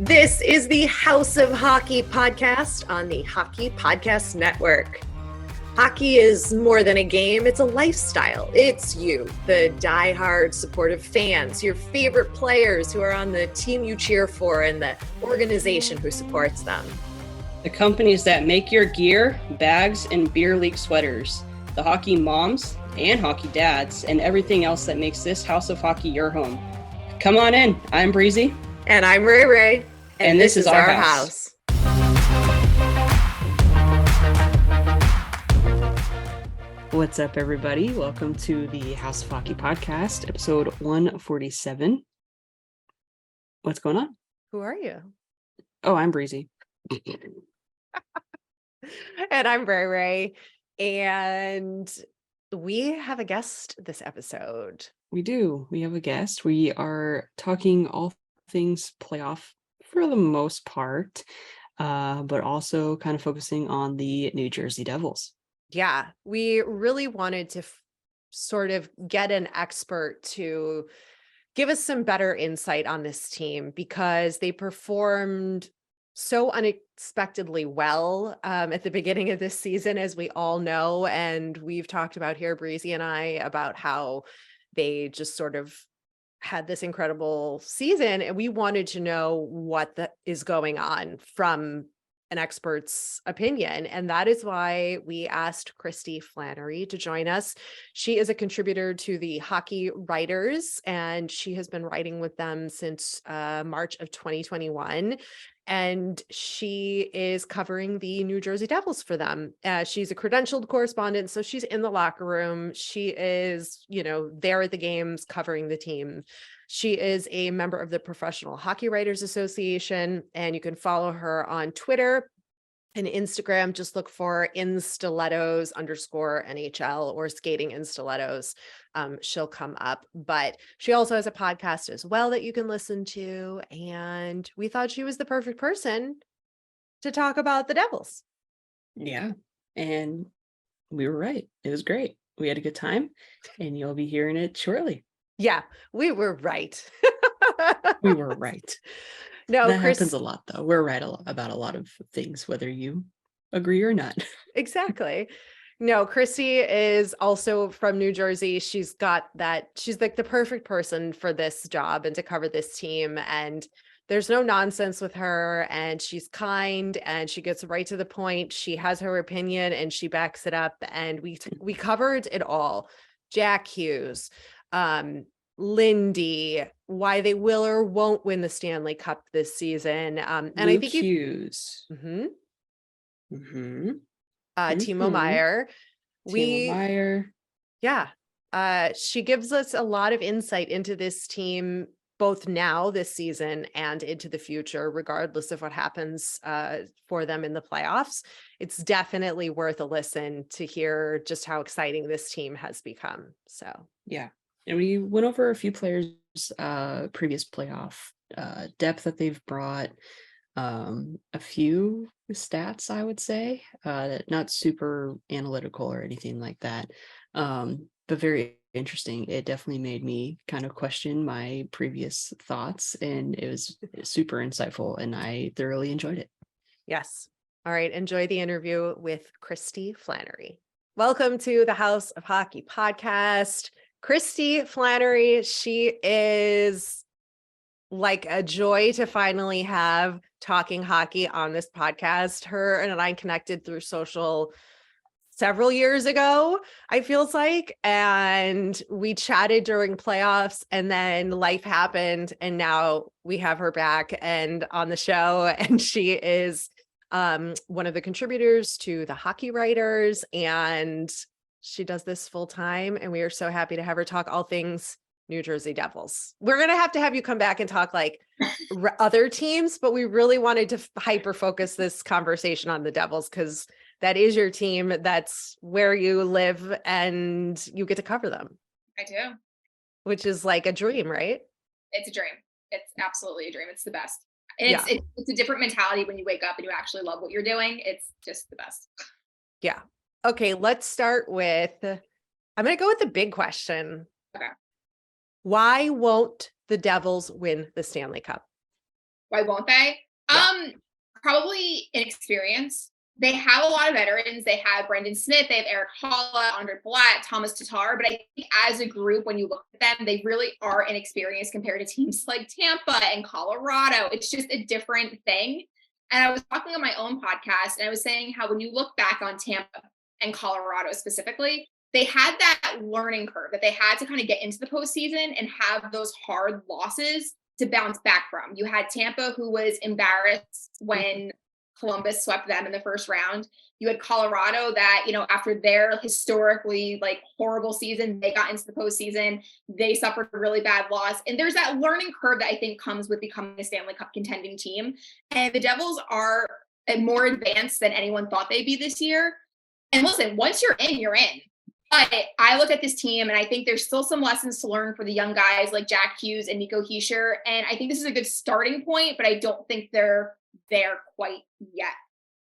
This is the House of Hockey podcast on the Hockey Podcast Network. Hockey is more than a game, it's a lifestyle. It's you, the diehard supportive fans, your favorite players who are on the team you cheer for, and the organization who supports them. The companies that make your gear, bags, and beer league sweaters. The hockey moms and hockey dads, and everything else that makes this House of Hockey your home. Come on in. I'm Breezy. And I'm Rae. And this is our house. What's up, everybody? Welcome to the House of Hockey podcast, episode 147. What's going on? Who are you? Oh, I'm Breezy. And I'm Rae. And we have a guest this episode. We do. We have a guest. We are talking all things playoff for the most part, but also kind of focusing on the New Jersey Devils. Yeah, we really wanted to sort of get an expert to give us some better insight on this team because they performed so unexpectedly well at the beginning of this season, as we all know. And we've talked about here, Breezy and I, about how they just sort of had this incredible season. And we wanted to know what is going on from an expert's opinion. And that is why we asked Kristy Flannery to join us. She is a contributor to the Hockey Writers, and she has been writing with them since March of 2021. And she is covering the New Jersey Devils for them. She's a credentialed correspondent, so she's in the locker room. She is, there at the games covering the team. She is a member of the Professional Hockey Writers Association, and you can follow her on Twitter and Instagram. Just look for _NHL or skating in stilettos. She'll come up, but she also has a podcast as well that you can listen to. And we thought she was the perfect person to talk about the Devils. Yeah. And we were right. It was great. We had a good time, and you'll be hearing it shortly. Yeah, we were right. We were right. No, that happens a lot, though. We're right about a lot of things, whether you agree or not. Exactly. No, Kristy is also from New Jersey. She's like the perfect person for this job and to cover this team. And there's no nonsense with her, and she's kind and she gets right to the point. She has her opinion and she backs it up. And we covered it all. Jack Hughes, Lindy, why they will or won't win the Stanley Cup this season. And Luke I think Hughes. Timo Meier. She gives us a lot of insight into this team, both now this season and into the future, regardless of what happens for them in the playoffs. It's definitely worth a listen to hear just how exciting this team has become. So, yeah. And we went over a few players' previous playoff depth that they've brought, a few stats, I would say, not super analytical or anything like that, but very interesting. It definitely made me kind of question my previous thoughts, and it was super insightful, and I thoroughly enjoyed it. Yes. All right. Enjoy the interview with Kristy Flannery. Welcome to the House of Hockey podcast. Kristy Flannery, she is like a joy to finally have talking hockey on this podcast. Her and I connected through social several years ago, I feels like, and we chatted during playoffs, and then life happened, and now we have her back and on the show, and she is one of the contributors to the Hockey Writers, and she does this full time, and we are so happy to have her talk all things New Jersey Devils. We're going to have you come back and talk like other teams, but we really wanted to hyper focus this conversation on the Devils because that is your team. That's where you live and you get to cover them. I do. Which is like a dream, right? It's a dream. It's absolutely a dream. It's the best. And it's a different mentality when you wake up and you actually love what you're doing. It's just the best. Yeah. Okay, let's start with, I'm going to go with the big question. Okay. Why won't the Devils win the Stanley Cup? Why won't they? Yeah. Probably inexperience. They have a lot of veterans. They have Brendan Smith, they have Eric Holla, Andre Palat, Thomas Tatar. But I think as a group, when you look at them, they really are inexperienced compared to teams like Tampa and Colorado. It's just a different thing. And I was talking on my own podcast, and I was saying how when you look back on Tampa and Colorado specifically, they had that learning curve that they had to kind of get into the postseason and have those hard losses to bounce back from. You had Tampa, who was embarrassed when Columbus swept them in the first round. You had Colorado that, after their historically like horrible season, they got into the postseason. They suffered a really bad loss. And there's that learning curve that I think comes with becoming a Stanley Cup contending team. And the Devils are more advanced than anyone thought they'd be this year. And listen, once you're in, you're in. But I look at this team and I think there's still some lessons to learn for the young guys like Jack Hughes and Nico Hischier. And I think this is a good starting point, but I don't think they're there quite yet.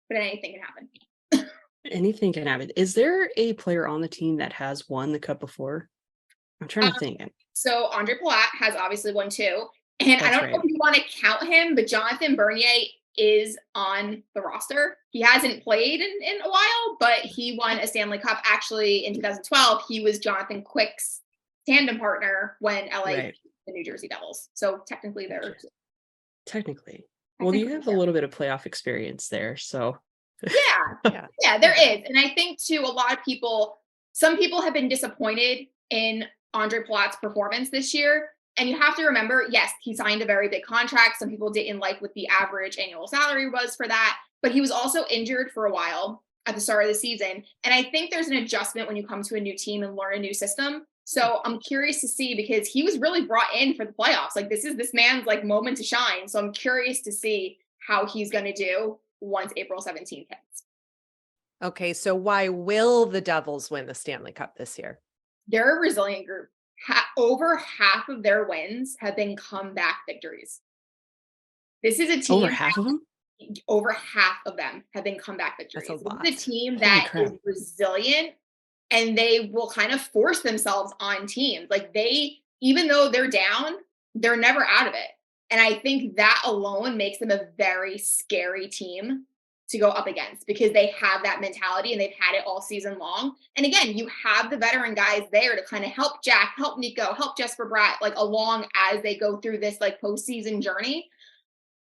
But anything can happen. Anything can happen. Is there a player on the team that has won the cup before? I'm trying to think. So Andre Palat has obviously won too. And I don't know if you want to count him, but Jonathan Bernier is on the roster. He hasn't played in a while, but he won a Stanley Cup. Actually, in 2012, he was Jonathan Quick's tandem partner when LA beat the New Jersey Devils. So technically they're... Technically. Well, you have a little bit of playoff experience there, so... Yeah, there is. And I think, too, a lot of people, some people have been disappointed in Andre Palat's performance this year. And you have to remember, yes, he signed a very big contract. Some people didn't like what the average annual salary was for that. But he was also injured for a while at the start of the season. And I think there's an adjustment when you come to a new team and learn a new system. So I'm curious to see, because he was really brought in for the playoffs. Like, this is this man's like moment to shine. So I'm curious to see how he's going to do once April 17th hits. Okay, so why will the Devils win the Stanley Cup this year? They're a resilient group. Over half of their wins have been comeback victories. This is a team. Over half of them? Over half of them have been comeback victories. That's a lot. This is a team that is resilient, and they will kind of force themselves on teams. Like, even though they're down, they're never out of it. And I think that alone makes them a very scary team to go up against, because they have that mentality and they've had it all season long. And again, you have the veteran guys there to kind of help Jack, help Nico, help Jesper Bratt, like, along as they go through this like postseason journey.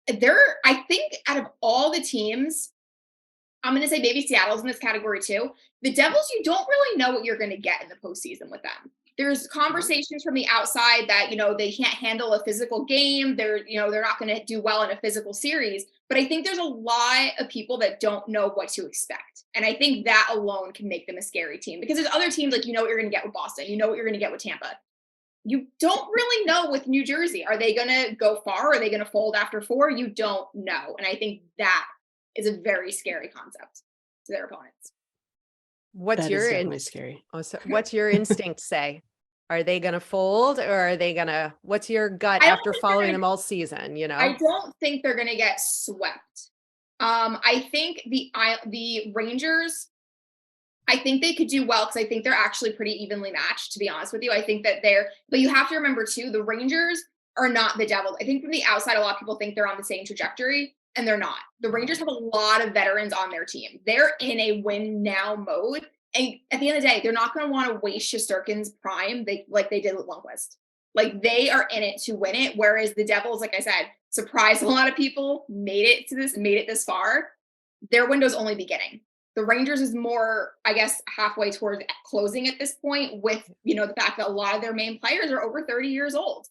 I think out of all the teams, I'm going to say maybe Seattle's in this category too. The Devils, you don't really know what you're going to get in the postseason with them. There's conversations from the outside that, they can't handle a physical game. They're not going to do well in a physical series. But I think there's a lot of people that don't know what to expect. And I think that alone can make them a scary team, because there's other teams, like, what you're going to get with Boston. What you're going to get with Tampa. You don't really know with New Jersey. Are they going to go far? Are they going to fold after 4? You don't know. And I think that is a very scary concept to their opponents. What's scary? What's your instinct say? Are they going to fold, or are they going to, what's your gut after following them all season? I don't think they're going to get swept. I think the Rangers, I think they could do well, because I think they're actually pretty evenly matched, to be honest with you. I think that but you have to remember too, the Rangers are not the Devils. I think from the outside, a lot of people think they're on the same trajectory, and they're not. The Rangers have a lot of veterans on their team. They're in a win now mode. And at the end of the day, they're not going to want to waste Shesterkin's prime like they did with Lundqvist. Like, they are in it to win it. Whereas the Devils, like I said, surprised a lot of people, made it this far. Their window's only beginning. The Rangers is more, I guess, halfway towards closing at this point, with, the fact that a lot of their main players are over 30 years old.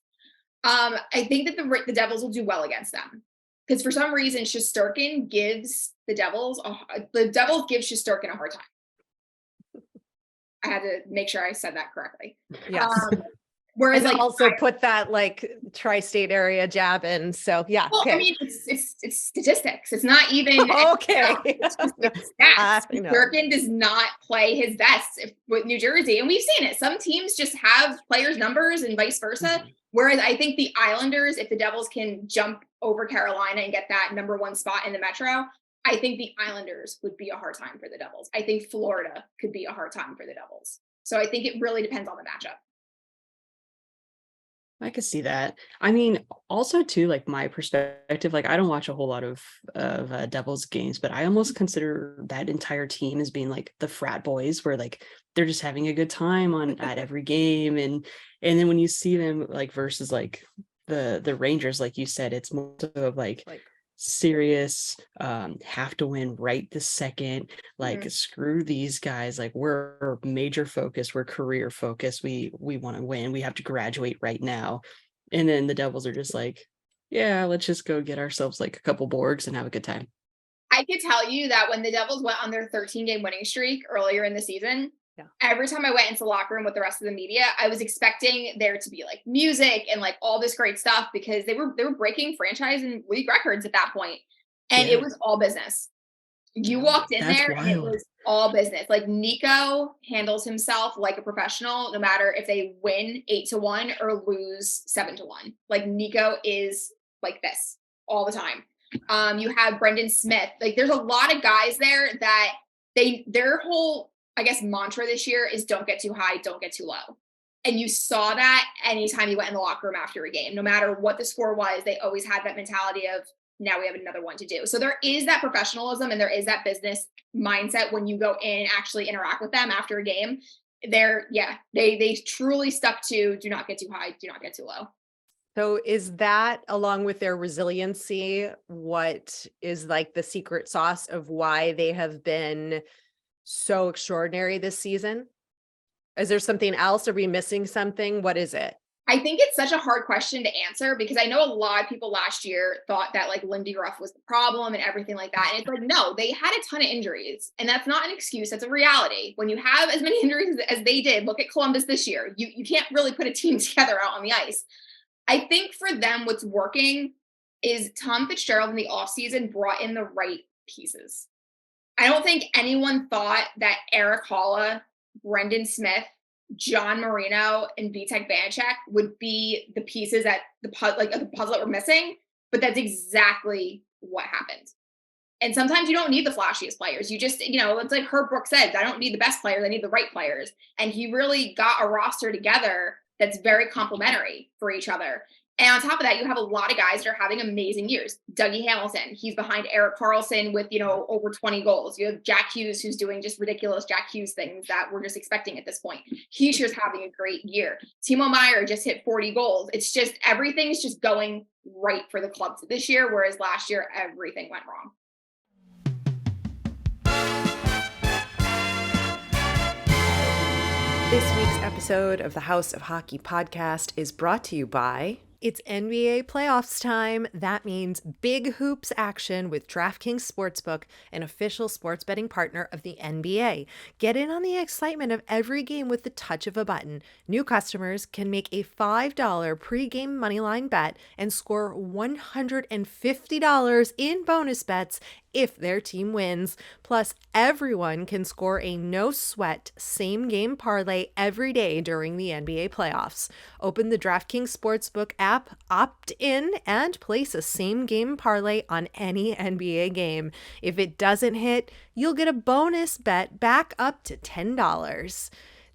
I think that the Devils will do well against them, because for some reason, Shesterkin gives the Devils give Shesterkin a hard time. I had to make sure I said that correctly. Yes. Whereas, and also put that like tri-state area jab in. So yeah. Well, okay. I mean, it's statistics. It's not even okay. It's stats. Durkin does not play his best with New Jersey, and we've seen it. Some teams just have players' numbers and vice versa. Mm-hmm. Whereas I think the Islanders, if the Devils can jump over Carolina and get that number 1 spot in the Metro, I think the Islanders would be a hard time for the Devils. I think Florida could be a hard time for the Devils. So I think it really depends on the matchup. I could see that. I mean, also too, like my perspective, like I don't watch a whole lot of Devils games, but I almost consider that entire team as being like the frat boys, where like they're just having a good time on at every game, and then when you see them like versus like the Rangers, like you said, it's more of like Like, serious, have to win right this second, like Mhm. screw these guys, like we're major focus, we're career focused, we want to win, we have to graduate right now. And then the Devils are just like, yeah, let's just go get ourselves like a couple Borgs and have a good time. I could tell you that when the Devils went on their 13-game winning streak earlier in the season, Yeah. every time I went into the locker room with the rest of the media, I was expecting there to be like music and like all this great stuff because they were breaking franchise and league records at that point. And Yeah. it was all business. You Yeah. walked in That's there and it wild. was all business. Like Nico handles himself like a professional, no matter if they win 8-1 or lose 7-1. Like Nico is like this all the time. You have Brendan Smith. Like there's a lot of guys there that their whole, I guess, mantra this year is don't get too high, don't get too low. And you saw that anytime you went in the locker room after a game, no matter what the score was, they always had that mentality of now we have another one to do. So there is that professionalism and there is that business mindset when you go in and actually interact with them after a game. They truly stuck to do not get too high, do not get too low. so is that, along with their resiliency, what is like the secret sauce of why they have been so extraordinary this season? Is there something else? Are we missing something? What is it? I think it's such a hard question to answer because I know a lot of people last year thought that like Lindy Ruff was the problem and everything like that. And it's like, no, they had a ton of injuries. And that's not an excuse. That's a reality. When you have as many injuries as they did, look at Columbus this year. You can't really put a team together out on the ice. I think for them, what's working is Tom Fitzgerald in the offseason brought in the right pieces. I don't think anyone thought that Eric Holla, Brendan Smith, John Marino, and Vitek Vanacek would be the pieces that the puzzle that we're missing, but that's exactly what happened. And sometimes you don't need the flashiest players. You just, it's like Herb Brooks said, I don't need the best players, I need the right players. And he really got a roster together that's very complementary for each other. And on top of that, you have a lot of guys that are having amazing years. Dougie Hamilton, he's behind Erik Karlsson with, over 20 goals. You have Jack Hughes, who's doing just ridiculous Jack Hughes things that we're just expecting at this point. Heischer's having a great year. Timo Meier just hit 40 goals. It's just, everything's just going right for the Clubs this year, whereas last year, everything went wrong. This week's episode of the House of Hockey podcast is brought to you by... It's NBA playoffs time. That means big hoops action with DraftKings Sportsbook, an official sports betting partner of the NBA. Get in on the excitement of every game with the touch of a button. New customers can make a $5 pregame moneyline bet and score $150 in bonus bets if their team wins. Plus, everyone can score a no-sweat same-game parlay every day during the NBA playoffs. Open the DraftKings Sportsbook app, opt in, and place a same-game parlay on any NBA game. If it doesn't hit, you'll get a bonus bet back up to $10.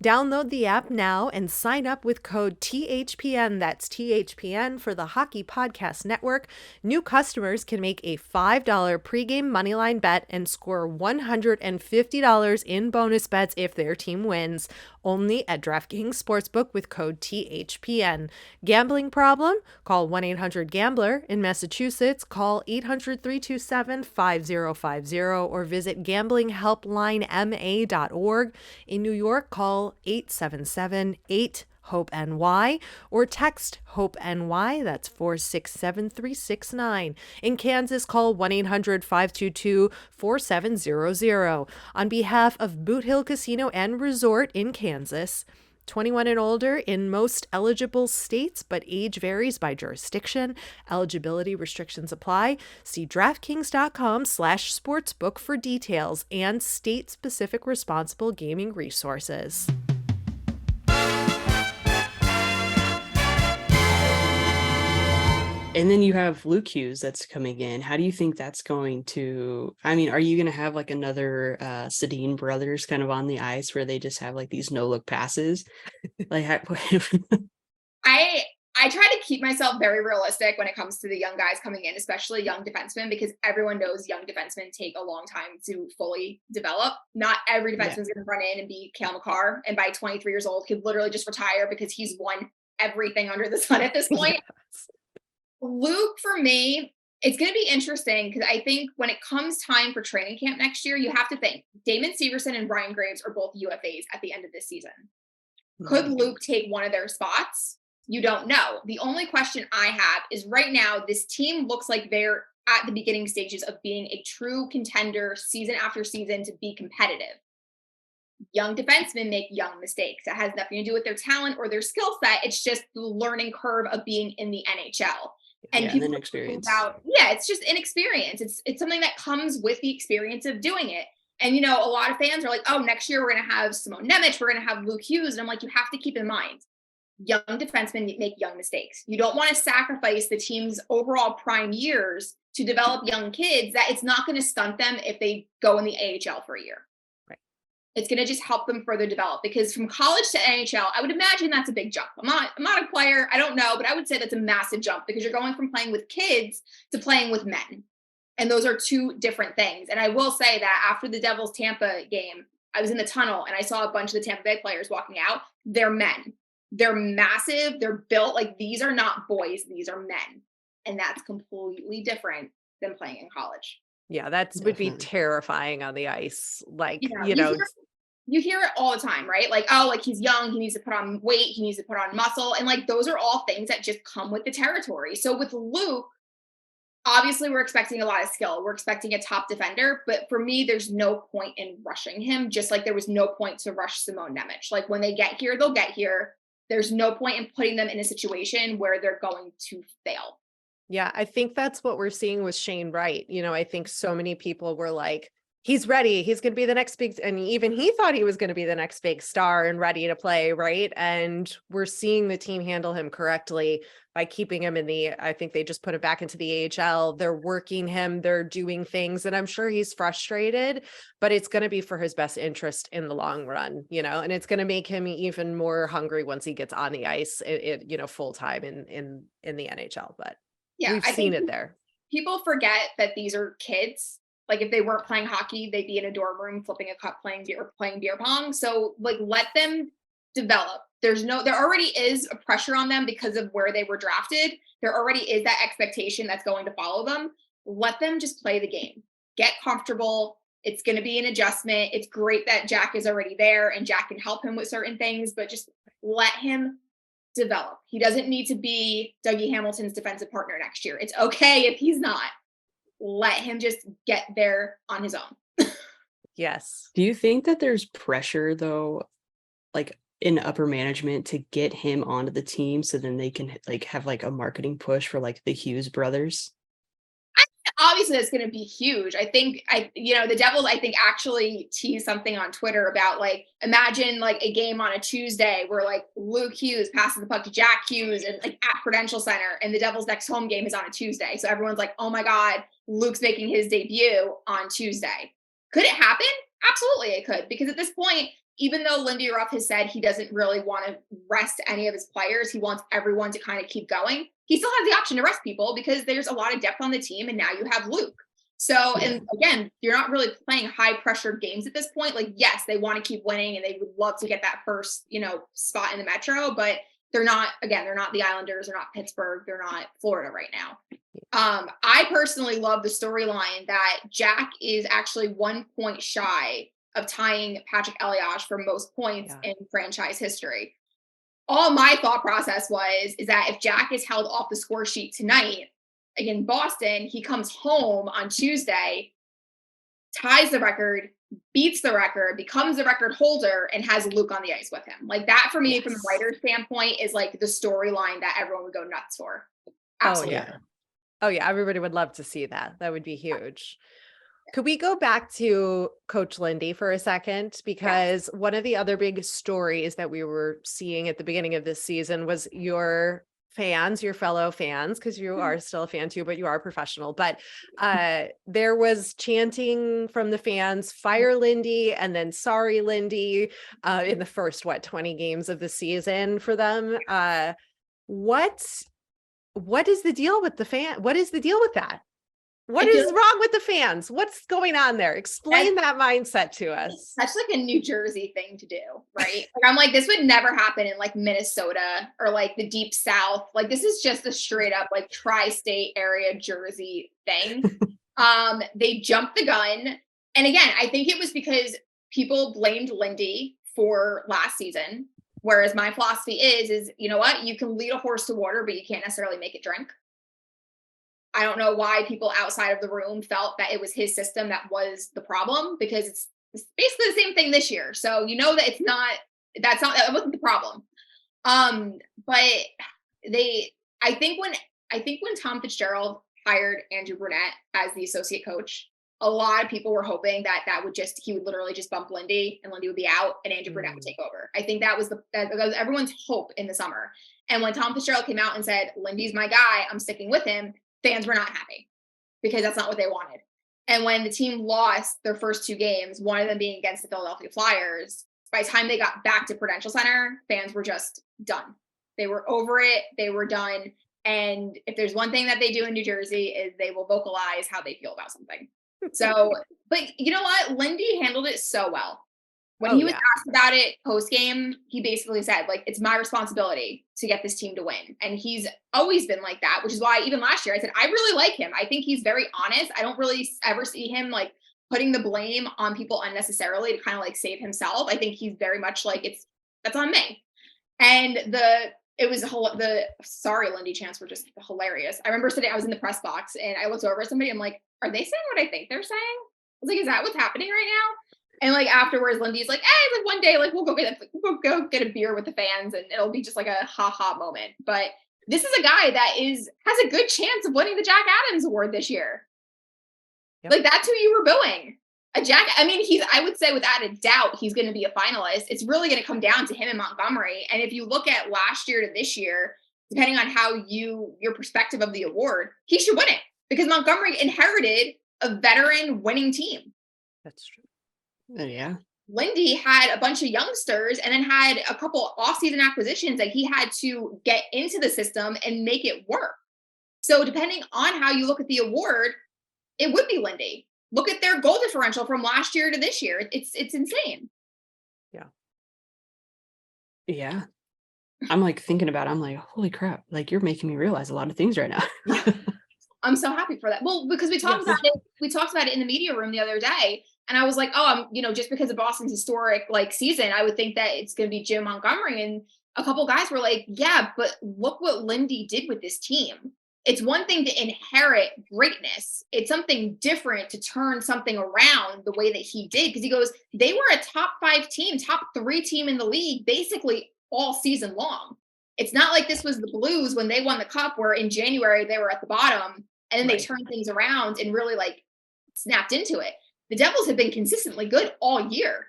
Download the app now and sign up with code THPN. That's THPN for the Hockey Podcast Network. New customers can make a $5 pregame moneyline bet and score $150 in bonus bets if their team wins. Only at DraftKings Sportsbook with code THPN. Gambling problem? Call 1-800-GAMBLER. In Massachusetts, call 800-327-5050 or visit gamblinghelplinema.org. In New York, call 877-8-HOPE-NY or text HOPE-NY, that's 467-369. In Kansas, call 1-800-522-4700. On behalf of Boot Hill Casino and Resort in Kansas, 21 and older in most eligible states, but age varies by jurisdiction. Eligibility restrictions apply. See DraftKings.com/sportsbook for details and state-specific responsible gaming resources. And then you have Luke Hughes that's coming in. How do you think that's going to, I mean, are you going to have like another Sedin brothers kind of on the ice where they just have like these no-look passes? Like, I I try to keep myself very realistic when it comes to the young guys coming in, especially young defensemen, because everyone knows young defensemen take a long time to fully develop. Not every defenseman is going to run in and be Cale Makar, and by 23 years old could literally just retire because he's won everything under the sun at this point. Yes. Luke, for me, it's going to be interesting because I think when it comes time for training camp next year, you have to think Damon Severson and Brian Graves are both UFAs at the end of this season. Could Luke take one of their spots? You don't know. The only question I have is right now, this team looks like they're at the beginning stages of being a true contender season after season to be competitive. Young defensemen make young mistakes. That has nothing to do with their talent or their skill set. It's just the learning curve of being in the NHL. And then experience. It's just inexperience. It's something that comes with the experience of doing it. And, a lot of fans are like, oh, next year we're going to have Simone Nemec, we're going to have Luke Hughes. And I'm like, you have to keep in mind, young defensemen make young mistakes. You don't want to sacrifice the team's overall prime years to develop young kids that it's not going to stunt them if they go in the AHL for a year. Right. It's going to just help them further develop, because from college to NHL, I would imagine that's a big jump. I'm not a player. I don't know, but I would say that's a massive jump because you're going from playing with kids to playing with men. And those are two different things. And I will say that after the Devils Tampa game, I was in the tunnel and I saw a bunch of the Tampa Bay players walking out. They're men. They're massive. They're built like, these are not boys. These are men. And that's completely different than playing in college. Yeah, that would be terrifying on the ice. Like, you hear it all the time, right? Like, oh, like he's young, he needs to put on weight, he needs to put on muscle. And like, those are all things that just come with the territory. So with Luke, obviously we're expecting a lot of skill. We're expecting a top defender, but for me, there's no point in rushing him. Just like there was no point to rush Simone Nemec. Like when they get here, they'll get here. There's no point in putting them in a situation where they're going to fail. Yeah, I think that's what we're seeing with Shane Wright. I think so many people were like, he's ready. He's going to be the next big, and even he thought he was going to be the next big star and ready to play, right? And we're seeing the team handle him correctly by keeping him I think they just put him back into the AHL. They're working him, they're doing things, and I'm sure he's frustrated, but it's going to be for his best interest in the long run, and it's going to make him even more hungry once he gets on the ice, full time in the NHL. But yeah, we've seen it there. People forget that these are kids. Like if they weren't playing hockey, they'd be in a dorm room flipping a cup, playing beer pong. So like, let them develop. There already is a pressure on them because of where they were drafted. There already is that expectation that's going to follow them. Let them just play the game, get comfortable. It's going to be an adjustment. It's great that Jack is already there and Jack can help him with certain things, but just let him develop. He doesn't need to be Dougie Hamilton's defensive partner next year. It's okay if he's not. Let him just get there on his own. Yes. Do you think that there's pressure though, like in upper management to get him onto the team so then they can like have like a marketing push for like the Hughes brothers? Obviously it's going to be huge. I think the Devils, I think actually teased something on Twitter about like, imagine like a game on a Tuesday where like Luke Hughes passes the puck to Jack Hughes and like at Prudential Center, and the Devils next home game is on a Tuesday. So everyone's like, oh my God, Luke's making his debut on Tuesday. Could it happen? Absolutely it could. Because at this point, even though Lindy Ruff has said he doesn't really want to rest any of his players, he wants everyone to kind of keep going. He still has the option to rest people because there's a lot of depth on the team, and now you have Luke. So, and again, you're not really playing high pressure games at this point. Like, yes, they want to keep winning and they would love to get that first, spot in the Metro, but they're not the Islanders, they're not Pittsburgh, they're not Florida right now. I personally love the storyline that Jack is actually 1 point shy of tying Patrick Elias for most points in franchise history. All my thought process is that if Jack is held off the score sheet tonight against Boston, he comes home on Tuesday, ties the record, beats the record, becomes the record holder, and has Luke on the ice with him. Like that for me, from a writer's standpoint, is like the storyline that everyone would go nuts for. Absolutely. Oh yeah. Everybody would love to see that. That would be huge. Could we go back to Coach Lindy for a second? Because one of the other big stories that we were seeing at the beginning of this season was your fellow fans, because you are still a fan too, but you are professional. But there was chanting from the fans, fire Lindy, and then sorry Lindy, in the first, 20 games of the season for them. what is the deal with the fan? What is the deal with that? What I feel is wrong with the fans? What's going on there? Explain that mindset to us. That's like a New Jersey thing to do, right? Like I'm like, this would never happen in like Minnesota or like the deep South. Like this is just a straight up like tri-state area Jersey thing. They jumped the gun. And again, I think it was because people blamed Lindy for last season. Whereas my philosophy is, you know what? You can lead a horse to water, but you can't necessarily make it drink. I don't know why people outside of the room felt that it was his system that was the problem, because it's basically the same thing this year. So you know that that wasn't the problem. But I think when Tom Fitzgerald hired Andrew Brunette as the associate coach, a lot of people were hoping that he would literally just bump Lindy and Lindy would be out and Andrew Brunette would take over. I think that was everyone's hope in the summer. And when Tom Fitzgerald came out and said, Lindy's my guy, I'm sticking with him, fans were not happy because that's not what they wanted. And when the team lost their first 2 games, one of them being against the Philadelphia Flyers, by the time they got back to Prudential Center, fans were just done. They were over it. They were done. And if there's one thing that they do in New Jersey is they will vocalize how they feel about something. So, but you know what? Lindy handled it so well. When he was asked about it post game, he basically said, like, it's my responsibility to get this team to win. And he's always been like that, which is why even last year I said, I really like him. I think he's very honest. I don't really ever see him like putting the blame on people unnecessarily to kind of like save himself. I think he's very much like, that's on me. And the sorry Lindy chants were just hilarious. I remember sitting, I was in the press box and I looked over at somebody. I'm like, are they saying what I think they're saying? I was like, is that what's happening right now? And like afterwards, Lindy's like, hey, like one day, like we'll go get a beer with the fans and it'll be just like a ha moment. But this is a guy that has a good chance of winning the Jack Adams Award this year. Yep. Like that's who you were booing. I would say without a doubt, he's going to be a finalist. It's really going to come down to him and Montgomery. And if you look at last year to this year, depending on how your perspective of the award, he should win it because Montgomery inherited a veteran winning team. That's true. Yeah. Lindy had a bunch of youngsters and then had a couple off-season acquisitions that he had to get into the system and make it work. So depending on how you look at the award, it would be Lindy. Look at their goal differential from last year to this year. It's insane. Yeah. Yeah. I'm like thinking about it. I'm like, holy crap. Like you're making me realize a lot of things right now. I'm so happy for that. Well, because we talked about it in the media room the other day. And I was like, just because of Boston's historic like season, I would think that it's going to be Jim Montgomery. And a couple guys were like, yeah, but look what Lindy did with this team. It's one thing to inherit greatness. It's something different to turn something around the way that he did. Because he goes, they were a top 5 team, top 3 team in the league, basically all season long. It's not like this was the Blues when they won the cup where in January they were at the bottom and then they turned things around and really like snapped into it. The Devils have been consistently good all year.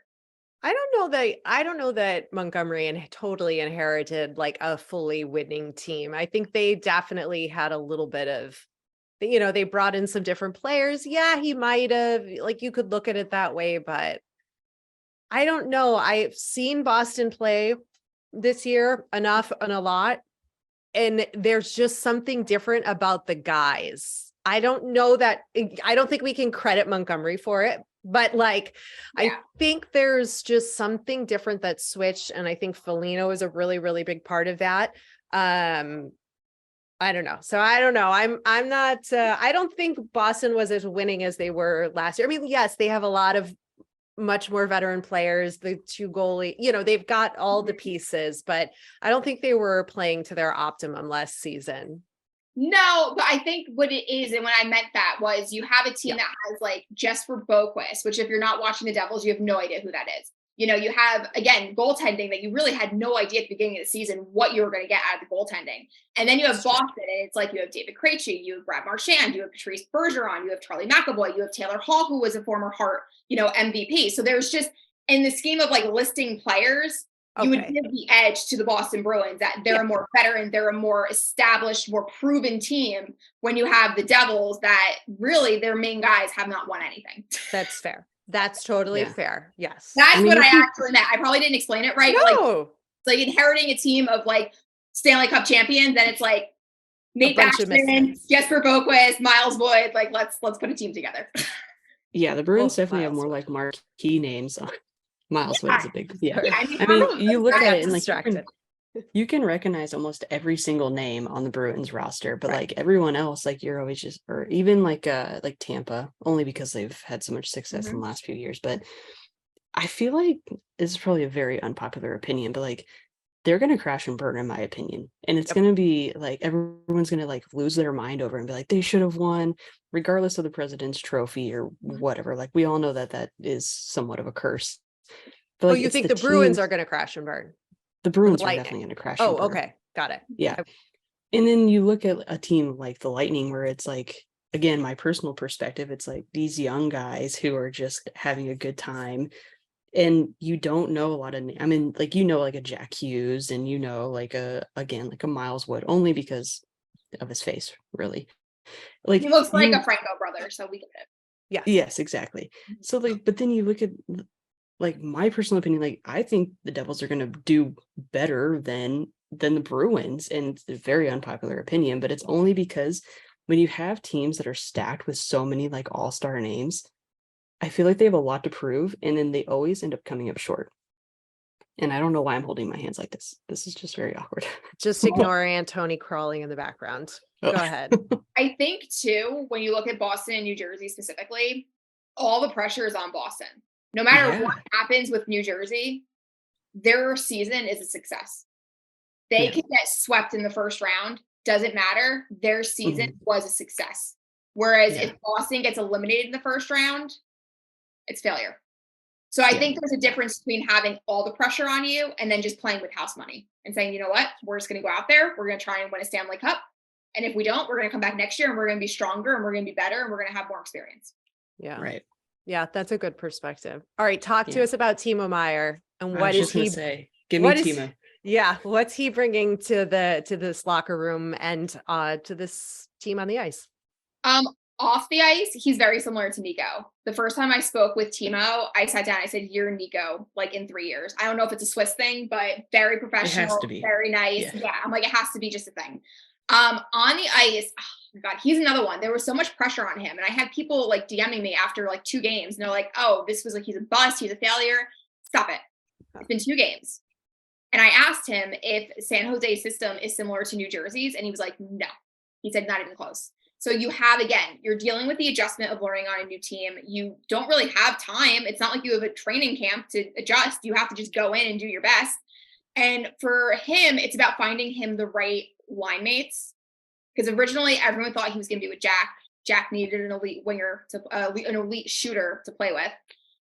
I don't know that Montgomery totally inherited like a fully winning team. I think they definitely had a little bit of, they brought in some different players. Yeah, he might have, like you could look at it that way, but I don't know. I've seen Boston play this year enough and a lot, and there's just something different about the guys. I don't think we can credit Montgomery for it, but I think there's just something different that switched. And I think Foligno is a really, really big part of that. I don't know. So I don't know. I'm not, I don't think Boston was as winning as they were last year. I mean, yes, they have a lot of much more veteran players, the 2 goalie, they've got all the pieces, but I don't think they were playing to their optimum last season. No, but I think what it is, and when I meant that was you have a team that has like Jesper Boquist, which if you're not watching the Devils, you have no idea who that is. You have, again, goaltending that you really had no idea at the beginning of the season what you were going to get out of the goaltending. And then you have Boston, and it's like you have David Krejci, you have Brad Marchand, you have Patrice Bergeron, you have Charlie McAvoy, you have Taylor Hall, who was a former Hart, MVP. So there's just, in the scheme of like listing players, you would give the edge to the Boston Bruins that they're a more veteran, they're a more established, more proven team when you have the Devils that really their main guys have not won anything. That's fair. That's totally fair. Yes. That's what I actually meant. I probably didn't explain it right. No. It's like inheriting a team of like Stanley Cup champions, then it's like Nate bunch of Baxton, misfits. Jesper Boquist, Miles Boyd. Like, let's put a team together. Yeah, the Bruins definitely have Miles more Wood. like marquee names. Miles Wood Yeah. is a big, yeah. Sorry. I mean, I mean, we're you look I at got it and like distracted. you can recognize almost every single name on the Bruins roster, but Right. like everyone else, like you're always just, or even like Tampa, only because they've had so much success in the last few years. But I feel like this is probably a very unpopular opinion, but like they're gonna crash and burn in my opinion. And it's Yep. gonna be like everyone's gonna like lose their mind over and be like, they should have won, regardless of the president's trophy or whatever. Like we all know that that is somewhat of a curse. But Oh, like you it's think the the Bruins teams, are going to crash and burn? the Or the Bruins are Lightning? definitely gonna crash and Oh, burn. okay. Got it. Yeah. And then you look at a team like the Lightning, where it's like, again, my personal perspective, it's like these young guys who are just having a good time. And you don't know a lot of, I mean, like, like a Jack Hughes and, like like a Miles Wood, only because of his face, really. Like, He looks like a Franco brother, so we get it. Yes. Yes, exactly. So, like, but then you look at, like, my personal opinion, like, I think the Devils are going to do better than the Bruins, and it's a very unpopular opinion, but it's only because when you have teams that are stacked with so many like all-star names, I feel like they have a lot to prove, and then they always end up coming up short. And I don't know why I'm holding my hands like this. This is just very awkward. Just ignore Antony crawling in the background. Oh. Go ahead. I think too, when you look at Boston and New Jersey specifically, all the pressure is on Boston. No matter what happens with New Jersey, their season is a success. They can get swept in the first round. Doesn't matter. Their season was a success. Whereas if Boston gets eliminated in the first round, it's failure. So I think there's a difference between having all the pressure on you and then just playing with house money and saying, you know what, we're just going to go out there. We're going to try and win a Stanley Cup. And if we don't, we're going to come back next year and we're going to be stronger and we're going to be better and we're going to have more experience. Yeah. Right. Yeah, that's a good perspective. All right, talk to us about Timo Meier and I what was is just gonna he say, give me Timo. Yeah, what's he bringing to this locker room and to this team on the ice? Off the ice, he's very similar to Nico. The first time I spoke with Timo, I sat down, I said, you're Nico, like in 3 years. I don't know if it's a Swiss thing, but very professional, It has to be. very nice. Yeah, I'm like, it has to be just a thing. On the ice, oh my God, he's another one. There was so much pressure on him. And I had people like DMing me after like 2 games. And they're like, oh, this was like, he's a bust. He's a failure. Stop it. It's been 2 games. And I asked him if San Jose's system is similar to New Jersey's. And he was like, no. He said, not even close. So you have, again, you're dealing with the adjustment of learning on a new team. You don't really have time. It's not like you have a training camp to adjust. You have to just go in and do your best. And for him, it's about finding him the right line mates. Because originally everyone thought he was going to be with Jack. Jack needed an elite winger, an elite shooter to play with.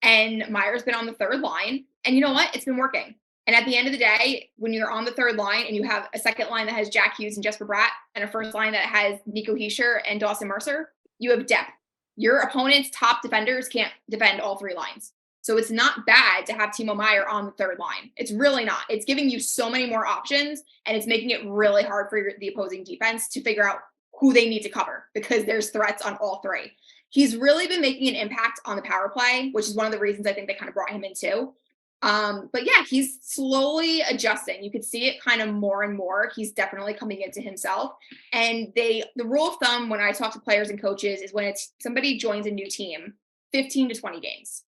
And Meier's been on the third line. And you know what? It's been working. And at the end of the day, when you're on the third line and you have a second line that has Jack Hughes and Jesper Bratt and a first line that has Nico Hischier and Dawson Mercer, you have depth. Your opponent's top defenders can't defend all 3 lines. So it's not bad to have Timo Meier on the third line. It's really not. It's giving you so many more options, and it's making it really hard for the opposing defense to figure out who they need to cover because there's threats on all 3. He's really been making an impact on the power play, which is one of the reasons I think they kind of brought him in too. But yeah, he's slowly adjusting. You could see it kind of more and more. He's definitely coming into himself. And the rule of thumb when I talk to players and coaches is when it's somebody joins a new team, 15 to 20 games.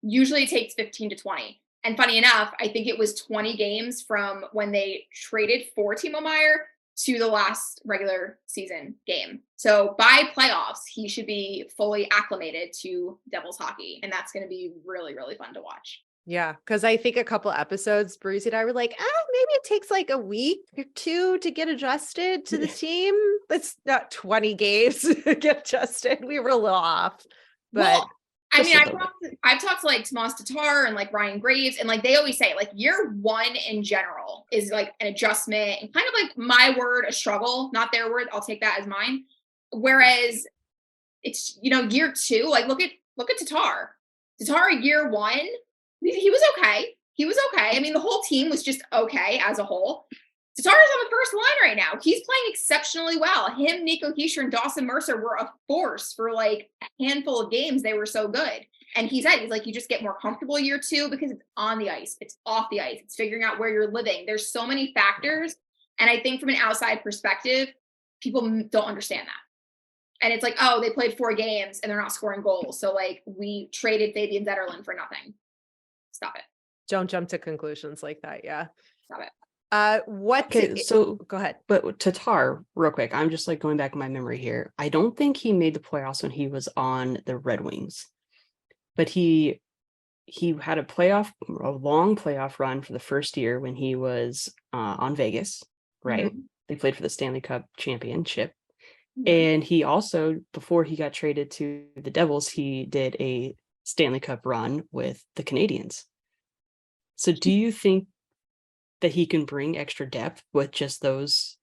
Usually it takes 15 to 20. And funny enough, I think it was 20 games from when they traded for Timo Meier to the last regular season game. So by playoffs, he should be fully acclimated to Devils hockey. And that's going to be really, really fun to watch. Yeah, because I think a couple episodes, Breezy and I were like, maybe it takes like a week or 2 to get adjusted to the team. It's not 20 games to get adjusted. We were a little off. But well, I mean, I've talked to like Tomas Tatar and like Ryan Graves, and like they always say, like year 1 in general is like an adjustment and kind of like my word, a struggle, not their word. I'll take that as mine. Whereas it's, year 2, like look at Tatar. Tatar year 1. He was okay. He was okay. I mean, the whole team was just okay as a whole. Tatar's on the first line right now. He's playing exceptionally well. Him, Nico Hischier, and Dawson Mercer were a force for like a handful of games. They were so good. And he's like, you just get more comfortable year 2 because it's on the ice. It's off the ice. It's figuring out where you're living. There's so many factors And I think from an outside perspective, people don't understand that. And it's like, oh, they played 4 games and they're not scoring goals. So like we traded Fabian Zetterlund for nothing. Stop it. Don't jump to conclusions like that. Yeah. Stop it. Okay, so Go ahead. but Tatar, real quick, I'm just like going back in my memory here. I don't think he made the playoffs when he was on the Red Wings, but he had a long playoff run for the first year when he was on Vegas, right? Mm-hmm. They played for the Stanley Cup championship. Mm-hmm. And he also, before he got traded to the Devils, he did a Stanley Cup run with the Canadiens. So do you think that he can bring extra depth with just those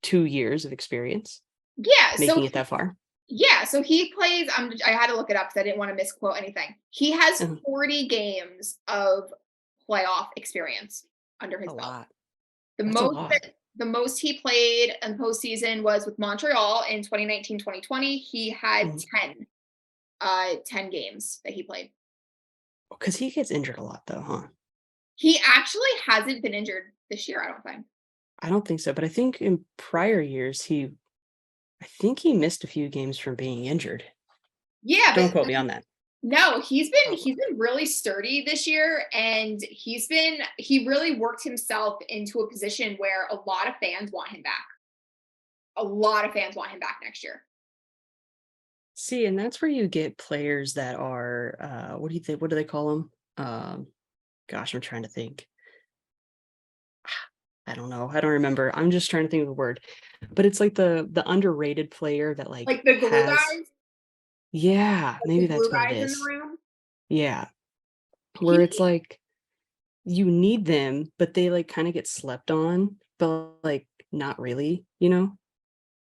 2 years of experience? Yeah. Making it that far? Yeah. So he plays, I had to look it up because I didn't want to misquote anything. He has Uh-huh. 40 games of playoff experience under his A belt. lot. The most he played in postseason was with Montreal in 2019-2020. He had 10 games that he played. Because he gets injured a lot though, huh? He actually hasn't been injured this year, I don't think. I don't think so, but I think in prior years I think he missed a few games from being injured. Yeah, Don't quote me on that. No, he's been really sturdy this year, and he really worked himself into a position where a lot of fans want him back. A lot of fans want him back next year. See, and that's where you get players that are what do you think? What do they call them? Gosh, I'm trying to think. I don't know. I don't remember. I'm just trying to think of the word. But it's like the underrated player that like the glue guys. Yeah, maybe The glue that's what it guys in is. the room. Yeah. Where it's like you need them, but they like kind of get slept on, but like not really, you know?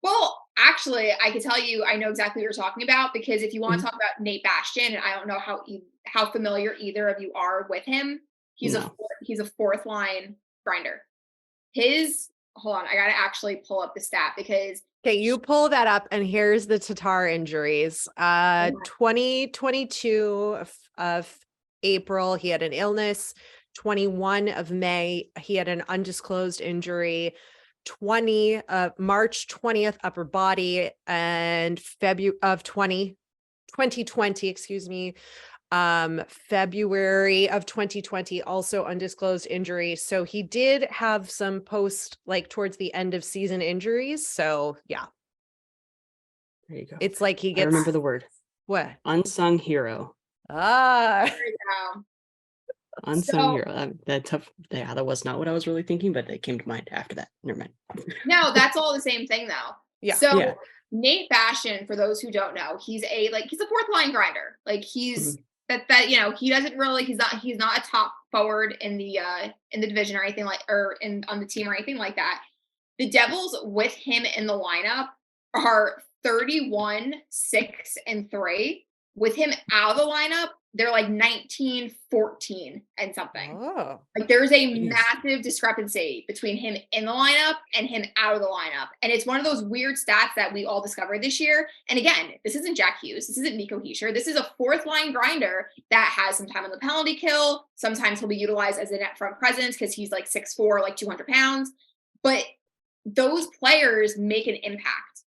Well, actually, I can tell you, I know exactly what you're talking about, because if you want to Mhm. talk about Nate Bastian, and I don't know how familiar either of you are with him, he's No. a 4th line grinder. Hold on, I gotta actually pull up the stat because Okay, you pull that up, and here's the Tatar injuries. 2022 of April, he had an illness. 21 of May, he had an undisclosed injury. March 20th, upper body, and February of 2020, excuse me. February of 2020, also undisclosed injury. So he did have some towards the end of season injuries. So yeah, There you go. it's like he I gets remember the word. what? Unsung hero. there you go. Unsung So, hero. That tough. Yeah, that was not what I was really thinking, but it came to mind after that. Never mind. no, that's all the same thing though. Yeah. So Yeah. Nate Bastian, for those who don't know, he's a 4th line grinder. Like he's he doesn't really he's not a top forward in the division or anything on the team or anything like that. The Devils with him in the lineup are 31, 6, and 3. With him out of the lineup, they're like 19, 14, and something. Oh, Like there's a Jeez. massive discrepancy between him in the lineup and him out of the lineup. And it's one of those weird stats that we all discovered this year. And again, this isn't Jack Hughes. This isn't Nico Hischier. This is a 4th line grinder that has some time on the penalty kill. Sometimes he'll be utilized as a net front presence because he's like 6'4", like 200 pounds. But those players make an impact.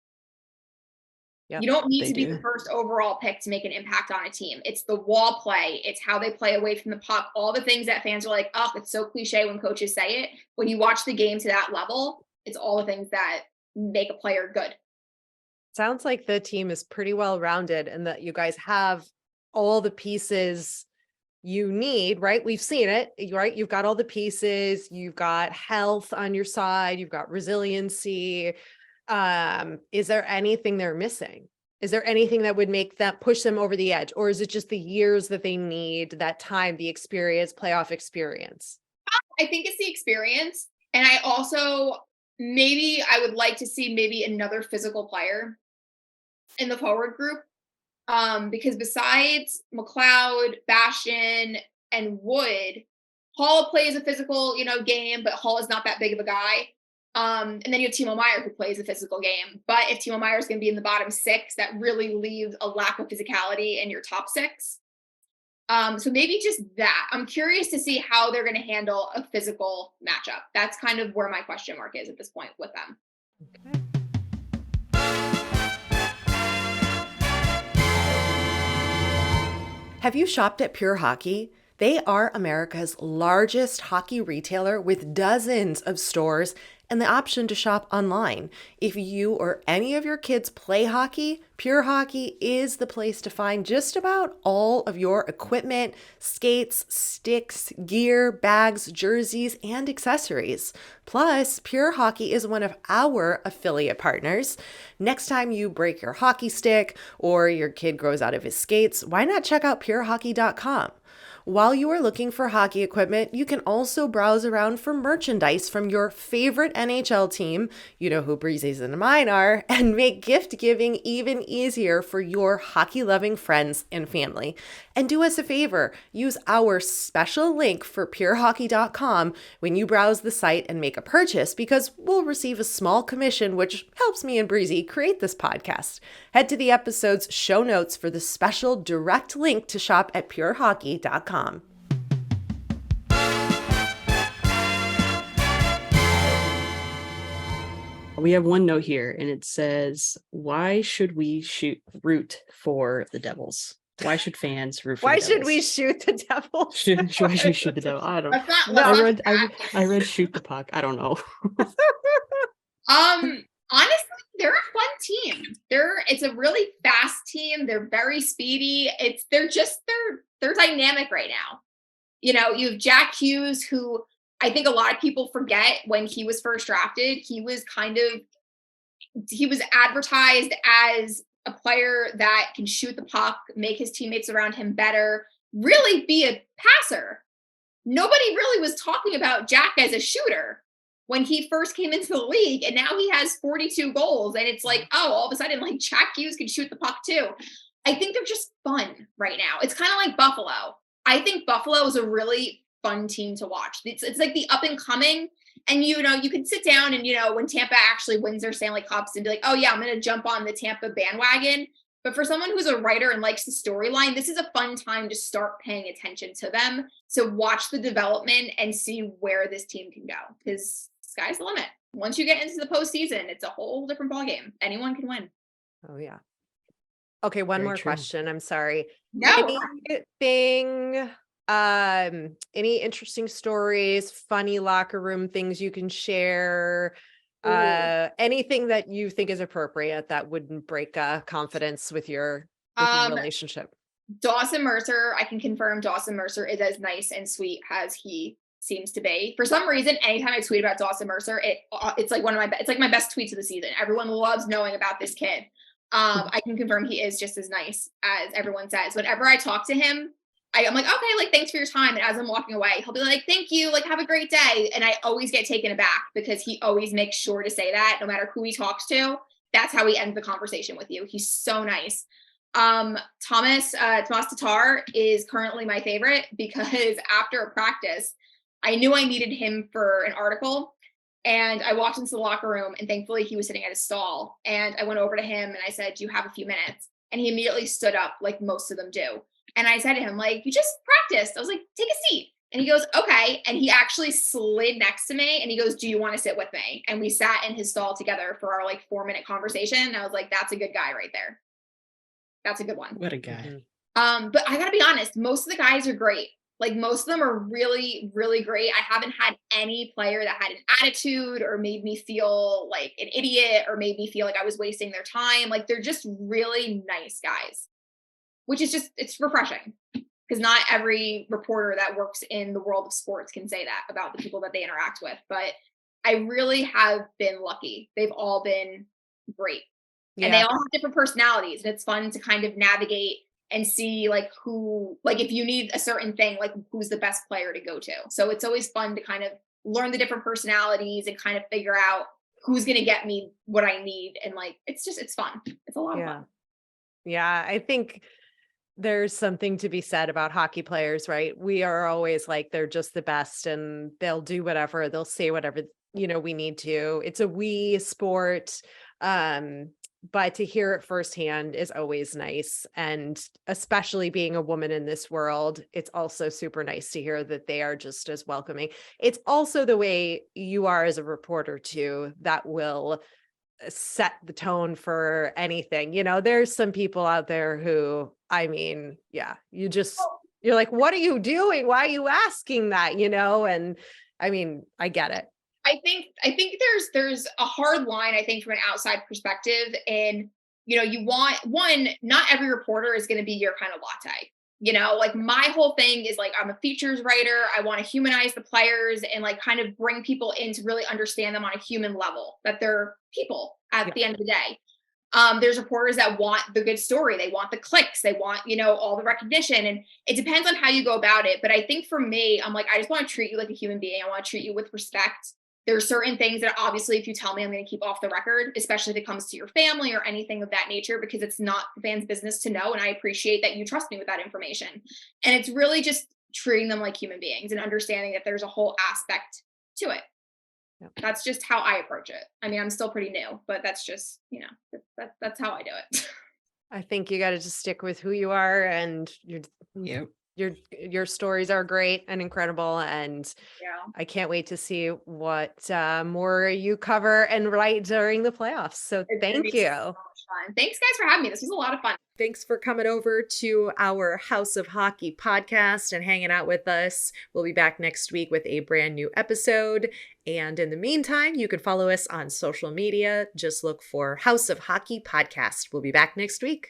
yep, You don't need they to be do. the first overall pick to make an impact on a team. It's the wall play. It's how they play away from the puck. All the things that fans are like, oh, it's so cliche when coaches say it. When you watch the game to that level, it's all the things that make a player good. sounds like the team is pretty well rounded, and that you guys have all the pieces you need, right? We've seen it, right? You've got all the pieces, you've got health on your side, you've got resiliency. Is there anything they're missing? Is there anything that would make that push them over the edge? Or is it just the years that they need, that time, the experience, playoff experience? I think it's the experience. And I also, I would like to see maybe another physical player in the forward group. Because besides McLeod, Bastian, and Wood, Hall plays a physical, game, but Hall is not that big of a guy. And then you have Timo Meier, who plays a physical game. But if Timo Meier is going to be in the bottom 6, that really leaves a lack of physicality in your top 6. So maybe just that. I'm curious to see how they're going to handle a physical matchup. That's kind of where my question mark is at this point with them. Okay. Have you shopped at Pure Hockey? They are America's largest hockey retailer with dozens of stores and the option to shop online. If you or any of your kids play hockey, Pure Hockey is the place to find just about all of your equipment, skates, sticks, gear, bags, jerseys, and accessories. Plus, Pure Hockey is one of our affiliate partners. Next time you break your hockey stick or your kid grows out of his skates, why not check out purehockey.com? While you are looking for hockey equipment, you can also browse around for merchandise from your favorite NHL team, you know who Breezy's and mine are, and make gift giving even easier for your hockey-loving friends and family. And do us a favor, use our special link for purehockey.com when you browse the site and make a purchase, because we'll receive a small commission, which helps me and Breezy create this podcast. Head to the episode's show notes for the special direct link to shop at purehockey.com. We have one note here, and it says, "Why should we root for the Devils? Why should fans root for Why the Devils? should we shoot the devil? Why should we shoot the devil? I don't. That's not No. I read shoot the puck. I don't know. Honestly, they're a fun team. It's a really fast team. They're very speedy. They're dynamic right now. You know, you have Jack Hughes, who I think a lot of people forget when he was first drafted. He was advertised as a player that can shoot the puck, make his teammates around him better, really be a passer. Nobody really was talking about Jack as a shooter when he first came into the league, and now he has 42 goals, and it's like, oh, all of a sudden, like, Jack Hughes can shoot the puck too. I think they're just fun right now. It's kind of like Buffalo. I think Buffalo is a really fun team to watch. It's like the up and coming, and you can sit down and when Tampa actually wins their Stanley Cups and be like, oh yeah, I'm going to jump on the Tampa bandwagon. But for someone who's a writer and likes the storyline, this is a fun time to start paying attention to them. So watch the development and see where this team can go, because sky's the limit. Once you get into the postseason, it's a whole different ballgame. Anyone can win. Oh yeah. Okay, one Very more true. question. I'm sorry. No. Any interesting stories, funny locker room things you can share? Anything that you think is appropriate that wouldn't break confidence with your relationship? Dawson Mercer, I can confirm Dawson Mercer is as nice and sweet as he seems to be. For some reason, anytime I tweet about Dawson Mercer, it's like it's like my best tweets of the season. Everyone loves knowing about this kid. I can confirm he is just as nice as everyone says. Whenever I talk to him, I'm like, okay, like, thanks for your time. And as I'm walking away, he'll be like, thank you, like, have a great day. And I always get taken aback because he always makes sure to say that no matter who he talks to. That's how he ends the conversation with you. He's so nice. Tomas Tatar is currently my favorite because after a practice, I knew I needed him for an article. And I walked into the locker room, and thankfully he was sitting at his stall. And I went over to him and I said, do you have a few minutes? And he immediately stood up like most of them do. And I said to him, like, you just practiced. I was like, take a seat. And he goes, okay. And he actually slid next to me and he goes, do you want to sit with me? And we sat in his stall together for our like 4-minute conversation. And I was like, that's a good guy right there. That's a good one. What a guy. But I gotta be honest, most of the guys are great. Like, most of them are really, really great. I haven't had any player that had an attitude or made me feel like an idiot or made me feel like I was wasting their time. Like, they're just really nice guys, which is just, it's refreshing because not every reporter that works in the world of sports can say that about the people that they interact with. But I really have been lucky. They've all been great. Yeah. And they all have different personalities, and it's fun to kind of navigate and see like who, like if you need a certain thing, like who's the best player to go to. So it's always fun to kind of learn the different personalities and kind of figure out who's going to get me what I need. And like, it's fun. It's a lot of fun. Yeah. I think there's something to be said about hockey players, right? We are always like, they're just the best and they'll do whatever, they'll say whatever, we need to. It's a we sport. But to hear it firsthand is always nice. And especially being a woman in this world, it's also super nice to hear that they are just as welcoming. It's also the way you are as a reporter too, that will set the tone for anything. There's some people out there who, I mean, yeah, you're like, what are you doing? Why are you asking that? And I mean, I get it. I think there's a hard line, I think, from an outside perspective. And, you want one, not every reporter is going to be your kind of latte. Like my whole thing is like, I'm a features writer. I want to humanize the players and like kind of bring people in to really understand them on a human level, that they're people at the end of the day. There's reporters that want the good story. They want the clicks. They want, all the recognition. And it depends on how you go about it. But I think for me, I'm like, I just want to treat you like a human being. I want to treat you with respect. There are certain things that obviously, if you tell me, I'm going to keep off the record, especially if it comes to your family or anything of that nature, because it's not the fans' business to know. And I appreciate that you trust me with that information. And it's really just treating them like human beings and understanding that there's a whole aspect to it. Yep. That's just how I approach it. I mean, I'm still pretty new, but that's just, that's how I do it. I think you got to just stick with who you are, and your stories are great and incredible, and I can't wait to see what more you cover and write during the playoffs. So thank you. So much fun. Thanks guys for having me. This was a lot of fun. Thanks for coming over to our House of Hockey podcast and hanging out with us. We'll be back next week with a brand new episode. And in the meantime, you can follow us on social media. Just look for House of Hockey podcast. We'll be back next week.